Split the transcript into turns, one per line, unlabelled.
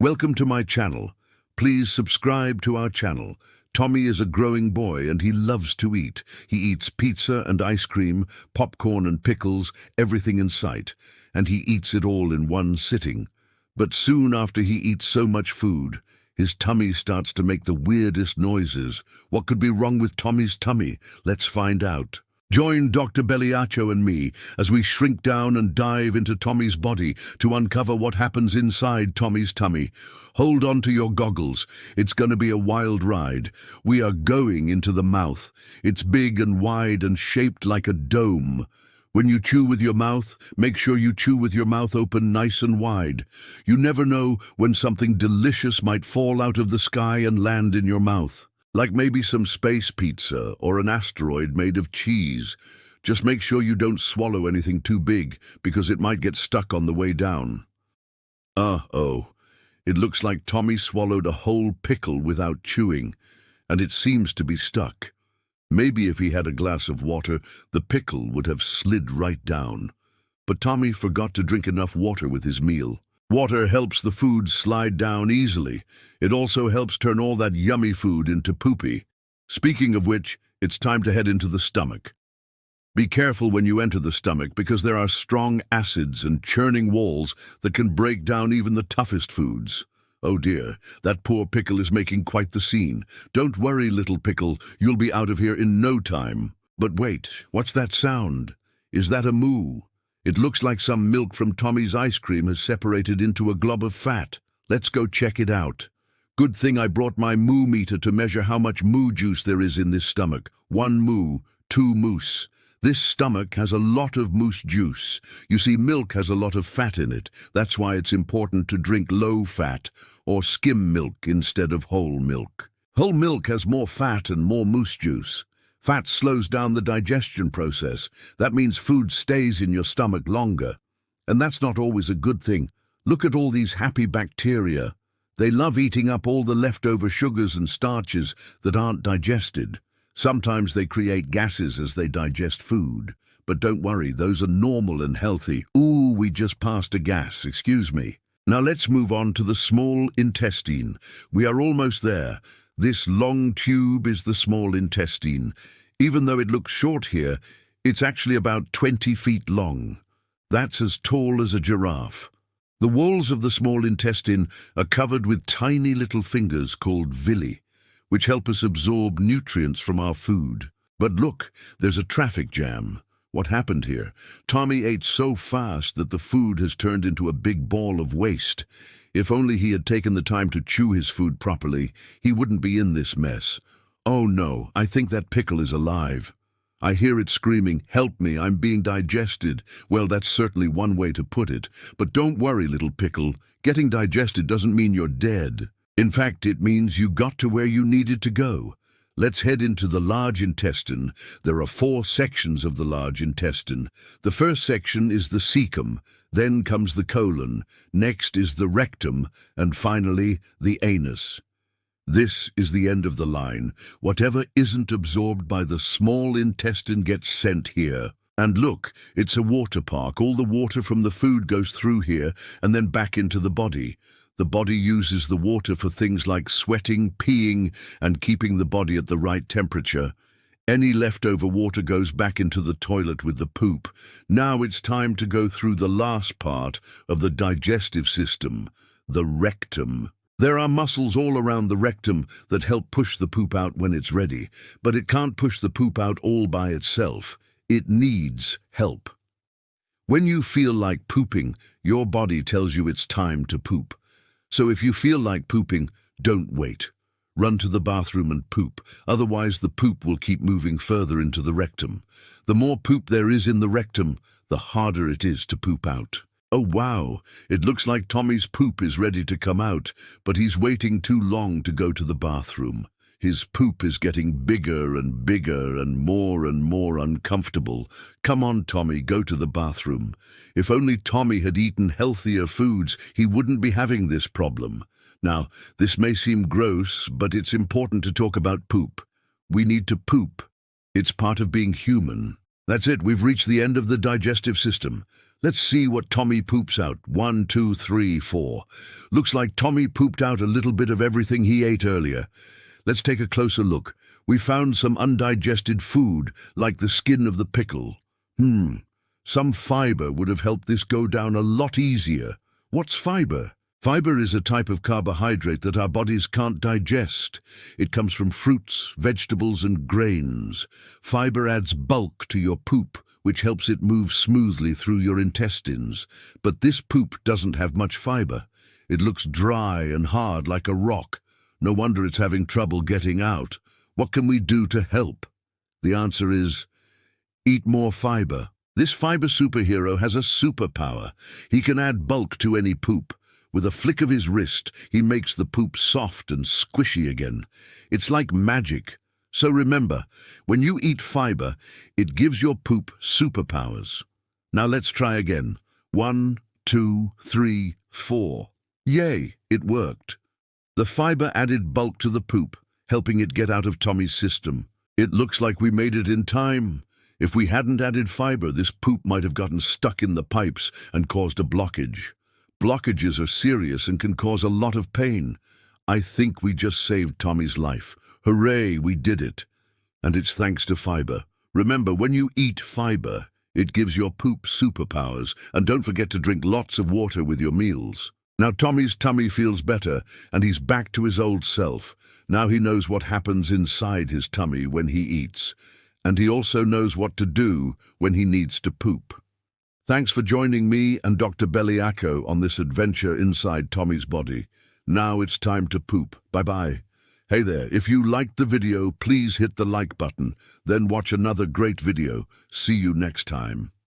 Welcome to my channel. Please subscribe to our channel. Tommy is a growing boy and he loves to eat. He eats pizza and ice cream, popcorn and pickles, everything in sight. And he eats it all in one sitting. But soon after he eats so much food, his tummy starts to make the weirdest noises. What could be wrong with Tommy's tummy? Let's find out. Join Dr. Blyatsho and me as we shrink down and dive into Tommy's body to uncover what happens inside Tommy's tummy. Hold on to your goggles. It's going to be a wild ride. We are going into the mouth. It's big and wide and shaped like a dome. When you chew with your mouth, make sure you chew with your mouth open nice and wide. You never know when something delicious might fall out of the sky and land in your mouth. Like maybe some space pizza or an asteroid made of cheese. Just make sure you don't swallow anything too big because it might get stuck on the way down. Uh-oh. It looks like Tommy swallowed a whole pickle without chewing, and it seems to be stuck. Maybe if he had a glass of water, the pickle would have slid right down. But Tommy forgot to drink enough water with his meal. Water helps the food slide down easily. It also helps turn all that yummy food into poopy. Speaking of which, it's time to head into the stomach. Be careful when you enter the stomach because there are strong acids and churning walls that can break down even the toughest foods. Oh dear, that poor pickle is making quite the scene. Don't worry, little pickle, you'll be out of here in no time. But wait, what's that sound? Is that a moo? It looks like some milk from Tommy's ice cream has separated into a glob of fat. Let's go check it out. Good thing I brought my moo meter to measure how much moo juice there is in this stomach. 1 moo, 2 moose. This stomach has a lot of moose juice. You see, milk has a lot of fat in it. That's why it's important to drink low fat or skim milk instead of whole milk. Whole milk has more fat and more moose juice. Fat slows down the digestion process. That means food stays in your stomach longer. And that's not always a good thing. Look at all these happy bacteria. They love eating up all the leftover sugars and starches that aren't digested. Sometimes they create gases as they digest food. But don't worry, those are normal and healthy. Ooh, we just passed a gas, excuse me. Now let's move on to the small intestine. We are almost there. This long tube is the small intestine. Even though it looks short here, it's actually about 20 feet long. That's as tall as a giraffe. The walls of the small intestine are covered with tiny little fingers called villi, which help us absorb nutrients from our food. But look, there's a traffic jam. What happened here? Tommy ate so fast that the food has turned into a big ball of waste. If only he had taken the time to chew his food properly, he wouldn't be in this mess. Oh no, I think that pickle is alive. I hear it screaming, "Help me, I'm being digested." Well, that's certainly one way to put it. But don't worry, little pickle. Getting digested doesn't mean you're dead. In fact, it means you got to where you needed to go. Let's head into the large intestine. There are 4 sections of the large intestine. The first section is the cecum, then comes the colon, next is the rectum, and finally the anus. This is the end of the line. Whatever isn't absorbed by the small intestine gets sent here. And look, it's a water park. All the water from the food goes through here and then back into the body. The body uses the water for things like sweating, peeing, and keeping the body at the right temperature. Any leftover water goes back into the toilet with the poop. Now it's time to go through the last part of the digestive system, the rectum. There are muscles all around the rectum that help push the poop out when it's ready, but it can't push the poop out all by itself. It needs help. When you feel like pooping, your body tells you it's time to poop. So if you feel like pooping, don't wait. Run to the bathroom and poop, otherwise the poop will keep moving further into the rectum. The more poop there is in the rectum, the harder it is to poop out. Oh wow, it looks like Tommy's poop is ready to come out, but he's waiting too long to go to the bathroom. His poop is getting bigger and bigger and more uncomfortable. Come on, Tommy, go to the bathroom. If only Tommy had eaten healthier foods, he wouldn't be having this problem. Now, this may seem gross, but it's important to talk about poop. We need to poop. It's part of being human. That's it, we've reached the end of the digestive system. Let's see what Tommy poops out. 1, 2, 3, 4. Looks like Tommy pooped out a little bit of everything he ate earlier. Let's take a closer look. We found some undigested food, like the skin of the pickle. Some fiber would have helped this go down a lot easier. What's fiber? Fiber is a type of carbohydrate that our bodies can't digest. It comes from fruits, vegetables, and grains. Fiber adds bulk to your poop, which helps it move smoothly through your intestines. But this poop doesn't have much fiber. It looks dry and hard like a rock. No wonder it's having trouble getting out. What can we do to help? The answer is, eat more fiber. This fiber superhero has a superpower. He can add bulk to any poop. With a flick of his wrist, he makes the poop soft and squishy again. It's like magic. So remember, when you eat fiber, it gives your poop superpowers. Now let's try again. 1, 2, 3, 4. Yay, it worked. The fiber added bulk to the poop, helping it get out of Tommy's system. It looks like we made it in time. If we hadn't added fiber, this poop might have gotten stuck in the pipes and caused a blockage. Blockages are serious and can cause a lot of pain. I think we just saved Tommy's life. Hooray, we did it. And it's thanks to fiber. Remember, when you eat fiber, it gives your poop superpowers. And don't forget to drink lots of water with your meals. Now Tommy's tummy feels better, and he's back to his old self. Now he knows what happens inside his tummy when he eats. And he also knows what to do when he needs to poop. Thanks for joining me and Dr. Blyatsho on this adventure inside Tommy's body. Now it's time to poop. Bye-bye. Hey there, if you liked the video, please hit the like button. Then watch another great video. See you next time.